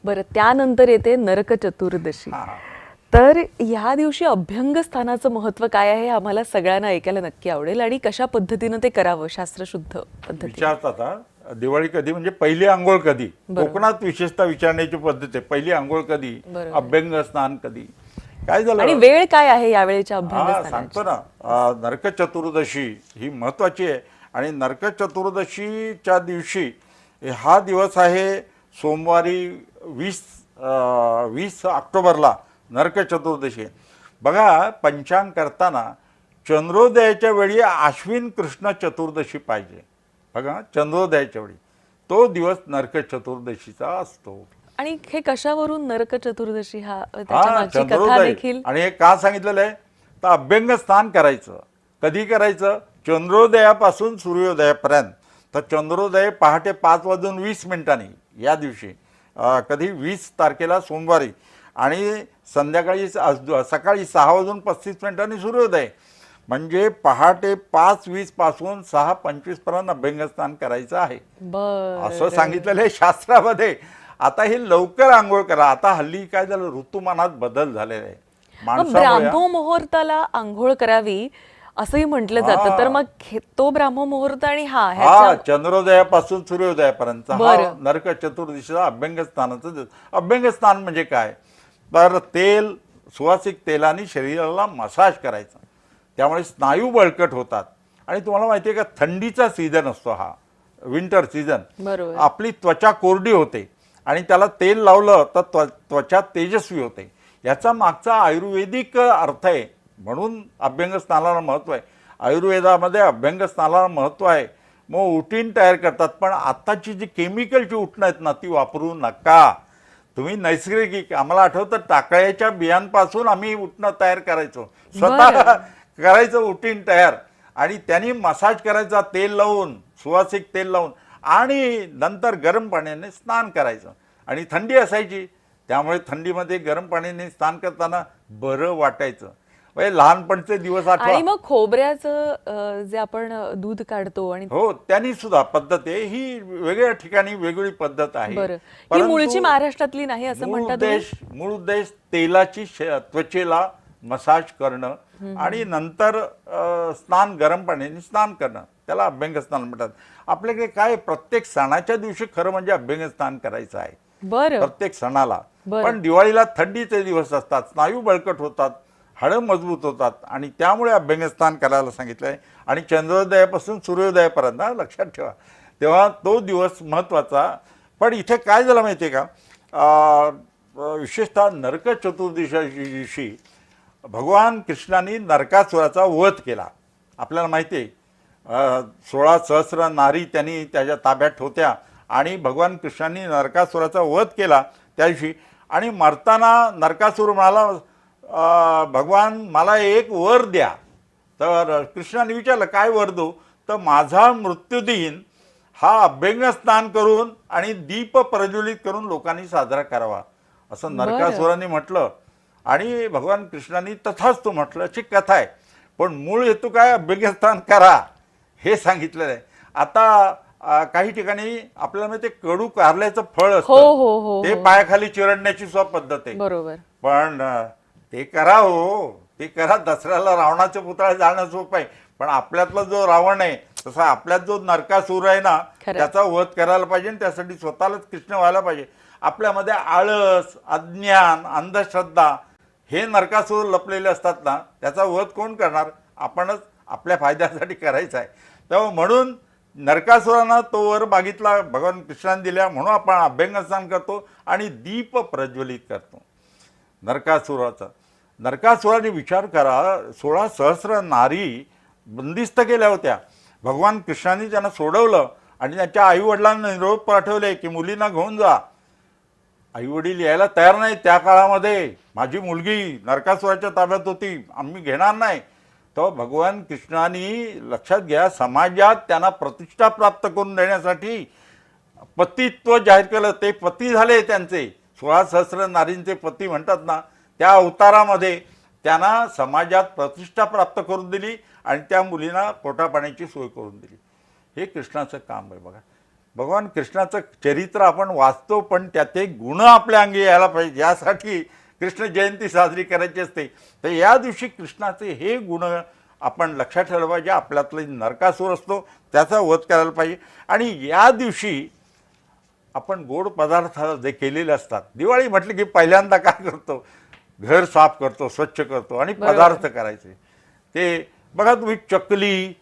बरं, त्यानंतर येते नरक चतुर्दशी. तर ह्या दिवशी अभ्यंग स्थानाचं महत्व काय आहे आम्हाला सगळ्यांना ऐकायला नक्की आवडेल, आणि कशा पद्धतीनं ते करावं शास्त्रशुद्ध पद्धतीने. विचारतात हा, दिवाळी कधी म्हणजे पहिली आंघोळ कधी. कोकणात विशेषतः विचारण्याची पद्धत आहे, पहिली आंघोळ कधी, अभ्यंग स्नान कधी. काय झालं आणि वेळ काय आहे यावेळेच्या अभ्यंग हा स्थानाची? सांगतो ना. नरक चतुर्दशी ही महत्वाची आहे. आणि नरक चतुर्दशीच्या दिवशी हा दिवस आहे सोमवारी 20 ऑक्टोबरला नरक चतुर्दशी आहे. बघा, पंचांग करताना चंद्रोदयाच्या वेळी आश्विन कृष्ण चतुर्दशी पाहिजे. बघा, चंद्रोदयाच्या वेळी तो दिवस नरक चतुर्दशीचा असतो. आणि हे कशावरून नरक चतुर्दशी हा त्याच्या हा, मागची कथा चंद्रोदय. देखील? आणि हे का सांगितलेलं आहे तर अभ्यंग स्नान करायचं कधी करायचं, चंद्रोदयापासून सूर्योदयापर्यंत. तर चंद्रोदय पहाटे 5:20 या दिवशी, कधी 20 तारखेला सोमवारी, आणि संध्याकाळी सकाळी 6:35 सूर्योदय. म्हणजे पहाटे 5:20 पासून 6:25 पर्यंत अभ्यंग स्नान करायचं आहे असं सांगितलेलं आहे शास्त्रामध्ये. आता हे लवकर आंघोळ करा. आता हल्ली काय झालं, ऋतुमानात बदल झालेला आहे माणसामुळे. ब्राह्मो मुहूर्ताला आंघोळ करावी असंही म्हटलं जातं. तर मग तो ब्राह्मो मुहूर्त आणि हा चंद्रोदयापासून सूर्योदयापर्यंत हा नरक चतुर्दशीचा अभ्यंग स्नानाचा दिवस. अभ्यंग स्नान म्हणजे काय तर तेल, सुवासिक तेलाने शरीराला मसाज करायचा. त्यामुळे स्नायू बळकट होतात. आणि तुम्हाला माहिती आहे का, थंडीचा सीझन असतो हा, विंटर सीझन. आपली त्वचा कोरडी होते आणि त्याला तेल लावलं तर त्वचा तेजस्वी होते. याचा मागचा आयुर्वेदिक अर्थ आहे. म्हणून अभ्यंग स्नानाला महत्त्व आहे. आयुर्वेदामध्ये अभ्यंग स्नानाला महत्त्व आहे. मग उटीन तयार करतात, पण आत्ताची जी केमिकलची उटणं आहेत ना ती वापरू नका. तुम्ही नैसर्गिक, आम्हाला आठवतं टाकळ्याच्या बियांपासून आम्ही उटणं तयार करायचो, स्वतः करायचं उटीन तयार. आणि त्यांनी मसाज करायचा तेल लावून, सुवासिक तेल लावून, आणि नंतर गरम पाण्याने स्नान करायचं. आणि थंडी असायची त्यामुळे थंडीमध्ये गरम पाण्याने स्नान करताना बरं वाटायचं. लहानपणचे दिवस आठवा. आणि मग खोबऱ्याचं जे आपण दूध काढतो, आणि हो, त्यांनी सुद्धा पद्धत आहे ही. वेगळ्या ठिकाणी वेगळी पद्धत आहे. ही मूळची महाराष्ट्रातली नाही असं म्हणतात. मूळ उद्देश तेलाची त्वचेला मसाज करणं आणि नंतर स्नान, गरम पाण्याने स्नान करणं, त्याला अभ्यंग स्नान म्हणतात. आपल्याकडे काय, प्रत्येक सणाच्या दिवशी खरं म्हणजे अभ्यंग स्नान करायचं आहे प्रत्येक सणाला. पण दिवाळीला थंडीचे दिवस असतात, स्नायू बळकट होतात, हाडं मजबूत होतात, आणि त्यामुळे अभ्यंग स्नान करायला सांगितलं आहे. आणि चंद्रोदयापासून सूर्योदयापर्यंत लक्षात ठेवा, तेव्हा तो दिवस महत्त्वाचा. पण इथे काय झालं माहिती आहे का, विशेषतः नरक चतुर्दशीच्या दिवशी भगवान कृष्णाने नरकासुराचा वध केला. आपल्याला माहिती आहे, 16 सहस्र नारी त्यांनी त्याच्या ताब्यात होत्या, आणि भगवान कृष्णाने नरकासुराचा वध केला त्या दिवशी. आणि मरताना नरकासुर म्हणाला, भगवान मला एक वर द्या. तर कृष्णाने विचारलं काय वर देऊ, तर माझा मृत्यूदिन हा अभ्यंग स्नान करून आणि दीप प्रज्वलित करून लोकांनी साजरा करावा असं नरकासुराने म्हटलं. आणि भगवान कृष्णाने तथास्तु म्हटलं, अशी कथा आहे. पण मूळ हेतू काय, अभ्यंग स्नान करा हे सांगितलेलं आहे. आता काही ठिकाणी आपल्याला माहिती आहे, कडू कारल्याचं फळ असतं, ते पायाखाली चिरडण्याची सुद्धा पद्धत आहे. बरोबर. पण ते करा, हो ते करा. दसऱ्याला रावणाचे पुतळे जाळणं सोपं आहे, पण आपल्यातला जो रावण आहे तसा आपल्यात जो नरकासूर आहे ना त्याचा वध करायला पाहिजे. आणि त्यासाठी स्वतःलाच कृष्ण व्हायला पाहिजे. आपल्यामध्ये आळस, अज्ञान, अंधश्रद्धा हे नरकासूर लपलेले असतात ना, त्याचा वध कोण करणार, आपणच आपल्या फायद्यासाठी करायचा आहे. तेव्हा म्हणून नरकासुरानं तो वर मागितला, भगवान कृष्णाने दिल्या, म्हणून आपण अभ्यंग स्नान करतो आणि दीप प्रज्वलित करतो नरकासुराचा. नरकासुराने विचार करा, 16 सहस्र नारी बंदिस्त केल्या होत्या. भगवान कृष्णाने त्यांना सोडवलं आणि त्यांच्या आईवडिलांना निरोप पाठवले की मुलींना घेऊन जा. आईवडील यायला तयार नाही त्या काळामध्ये, माझी मुलगी नरकासुराच्या ताब्यात होती, आम्ही घेणार नाही. तर भगवान कृष्णाने लक्षात घ्या, समाजात त्यांना प्रतिष्ठा प्राप्त करून देण्यासाठी पतित्व जाहीर केलं. ते पती झाले त्यांचे, 16 सहस्र नारींचे पती म्हणतात ना, त्या अवतारामध्ये त्यांना समाजात प्रतिष्ठा प्राप्त करून दिली आणि त्या मुलींना पोटापाण्याची सोय करून दिली. हे कृष्णाचं काम आहे. बघा, भगवान कृष्णाचं चरित्र आपण वाचतो, पण त्याचे गुण आपल्या अंगी यायला पाहिजे, यासाठी कृष्ण जयंती साजरी करायची असते. तर या दिवशी कृष्णाचे हे गुण आपण लक्षात ठेवलं पाहिजे. आपल्यातला नरकासूर असतो त्याचा वध करायला पाहिजे. आणि या दिवशी आपण गोड पदार्थ जे केलेले असतात, दिवाळी म्हटलं की पहिल्यांदा काय करतो, घर साफ करतो, स्वच्छ करतो आणि पदार्थ करायचे. ते बघा तुम्ही, चकली,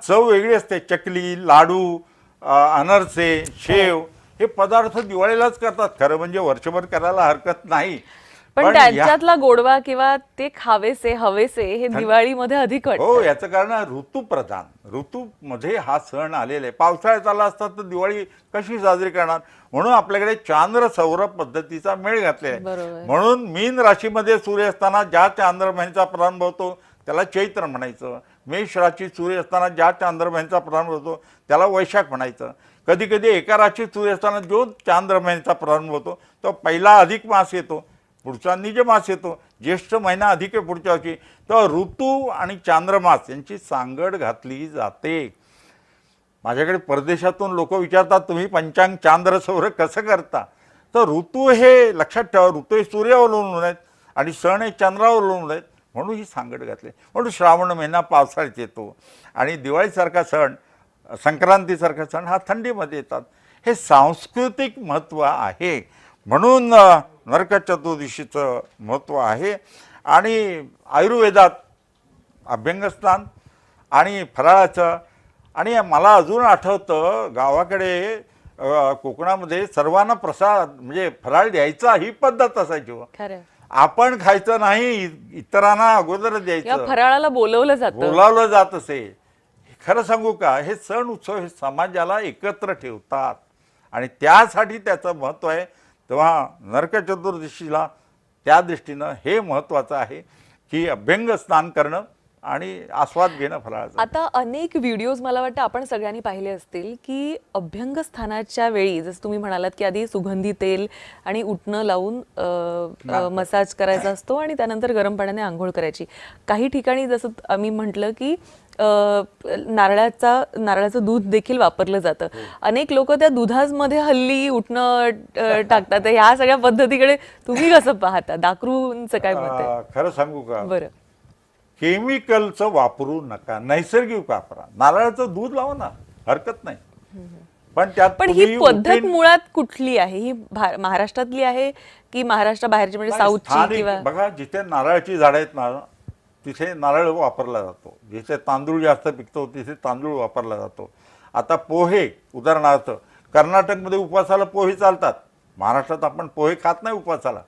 चव वेगळी असते. चकली, लाडू, अनारसे, शेव हे पदार्थ दिवाळीलाच करतात. खरं म्हणजे वर्षभर करायला हरकत नाही, पण त्यांच्यातला गोडवा किंवा ते खावेसे हवेसे हे दिवाळीमध्ये अधिक वाटतं. हो, याचं कारण ऋतुप्रधान, ऋतूमध्ये हा सण आलेला आहे. पावसाळ्यात आला असता तर दिवाळी कशी साजरी करणार, म्हणून आपल्याकडे चांद्र सौर पद्धतीचा मेळ घातलेला आहे. म्हणून मीन राशीमध्ये सूर्य असताना ज्या चांद्र महिन्याचा प्रारंभ होतो त्याला चैत्र म्हणायचं. मेष राशीत सूर्य असताना ज्या चांद्र महिन्याचा प्रारंभ होतो त्याला वैशाख म्हणायचं. कधी कधी एका राशीत सूर्य असताना जो चांद्र महिन्याचा प्रारंभ होतो तो पहिला अधिक मास येतो, पुढचा निज मास येतो, ज्येष्ठ महिना अधिक आहे पुढच्या वर्षी. तर ऋतू आणि चांद्रमास यांची सांगड घातली जाते. माझ्याकडे परदेशातून लोक विचारतात, तुम्ही पंचांग चांद्र सौर कसं करता? तर ऋतू हे लक्षात ठेवा, ऋतू हे सूर्यावर अवलंबून आहेत आणि सण हे चंद्रावर अवलंबून आहेत, म्हणून ही सांगड घातली. म्हणून श्रावण महिना पावसाळ्यात येतो आणि दिवाळीसारखा सण, संक्रांतीसारखा सण हा थंडीमध्ये येतात. हे सांस्कृतिक महत्त्व आहे, म्हणून नरक चतुर्दशीचं महत्त्व आहे. आणि आयुर्वेदात अभ्यंगस्नान आणि फराळाचं, आणि मला अजून आठवतं गावाकडे कोकणामध्ये सर्वांना प्रसाद म्हणजे फराळ द्यायचा ही पद्धत असायची. आपण खायचं नाही, इतरांना अगोदर द्यायचं, फराळाला बोलवलं जात असे. खरं सांगू का, हे सण उत्सव हे समाजाला एकत्र ठेवतात आणि त्यासाठी त्याचं महत्त्व आहे. तेव्हा नरक चतुर्दशीला त्या दृष्टीनं हे महत्त्वाचं आहे की अभ्यंग स्नान करणं आणि आस्वाद घेणं फराळाचं. आता अनेक व्हिडिओज मला वाटतं आपण सगळ्यांनी पाहिले असतील की अभ्यंग स्थानाच्या वेळी जसं तुम्ही म्हणालात की आधी सुगंधी तेल आणि उटणं लावून मसाज करायचा असतो आणि त्यानंतर गरम पाण्याने आंघोळ करायची. काही ठिकाणी जसं आम्ही म्हटलं की नारळाचं दूध देखील वापरलं जातं. अनेक लोक त्या दुधामध्ये हल्ली उटणं टाकतात. ह्या सगळ्या पद्धतीकडे तुम्ही कसं पाहता? दाखरूंचं काय मत आहे? खरं सांगू का, बरं, केमिकलचं वापरू नका, नैसर्गिक वापरा. नारळाचं दूध लावा ना, हरकत नाही. पण ही पद्धत मुळात कुठली आहे? ही महाराष्ट्रातली आहे की महाराष्ट्राबाहेरची, म्हणजे साऊथची? किंवा बघा, जिथे नारळाची झाडं आहेत ना तिथे नारळ वापरला जातो. जिथे तांदूळ जास्त पिकतो तिथे तांदूळ वापरला जातो. आता पोहे उदाहरणार्थ, कर्नाटकमध्ये उपवासाला पोहे चालतात, महाराष्ट्रात आपण पोहे खात नाही उपवासाला.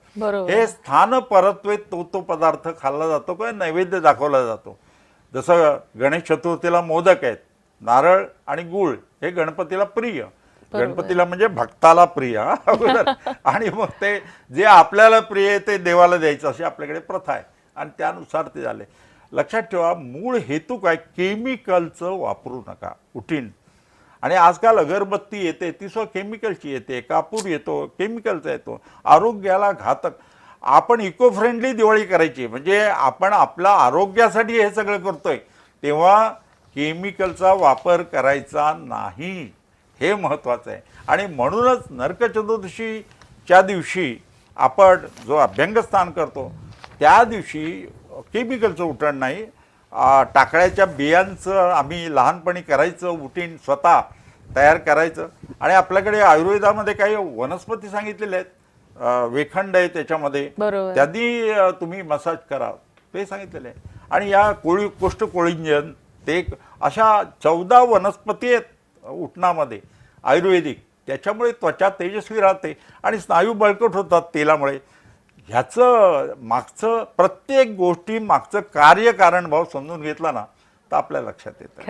हे स्थान परत्वे तो पदार्थ खाल्ला जातो किंवा नैवेद्य दाखवला जातो. जसं गणेश चतुर्थीला मोदक आहेत, नारळ आणि गूळ हे गणपतीला प्रिय, गणपतीला म्हणजे भक्ताला प्रिय. आणि मग ते जे आपल्याला प्रिय आहे ते देवाला द्यायचं, अशी आपल्याकडे प्रथा आहे आणि त्यानुसार ते झाले. लक्षात ठेवा, मूळ हेतू काय, केमिकलचं वापरू नका. उठीन आणि आजकाल अगरबत्ती येते ती सुद्धा केमिकलची येते, कापूर येतो केमिकलचा येतो, आरोग्याला घातक. आपण इको फ्रेंडली दिवाळी करायची, म्हणजे आपण आपल्या आरोग्यासाठी हे सगळं करतोय, तेव्हा केमिकलचा वापर करायचा नाही, हे महत्त्वाचं आहे. आणि म्हणूनच नरक चतुर्दशीच्या दिवशी आपण जो अभ्यंगस्नान करतो त्या दिवशी केमिकलचं उठण नाही. टाकळ्याच्या बियांचं आम्ही लहानपणी करायचं, उठीन स्वतः तयार करायचं. आणि आपल्याकडे आयुर्वेदामध्ये काही वनस्पती सांगितलेल्या आहेत, वेखंड आहे त्याच्यामध्ये, त्यांनी तुम्ही मसाज करा ते सांगितलेलं आहे. आणि या कोष्ठकोळिंजन ते अशा 14 वनस्पती आहेत उठणामध्ये आयुर्वेदिक, त्याच्यामुळे त्वचा तेजस्वी राहते आणि स्नायू बळकट होतात तेलामुळे. ह्याचं मागचं प्रत्येक गोष्टी मागचं कार्यकारण भाव समजून घेतला ना तर आपल्या लक्षात येतं.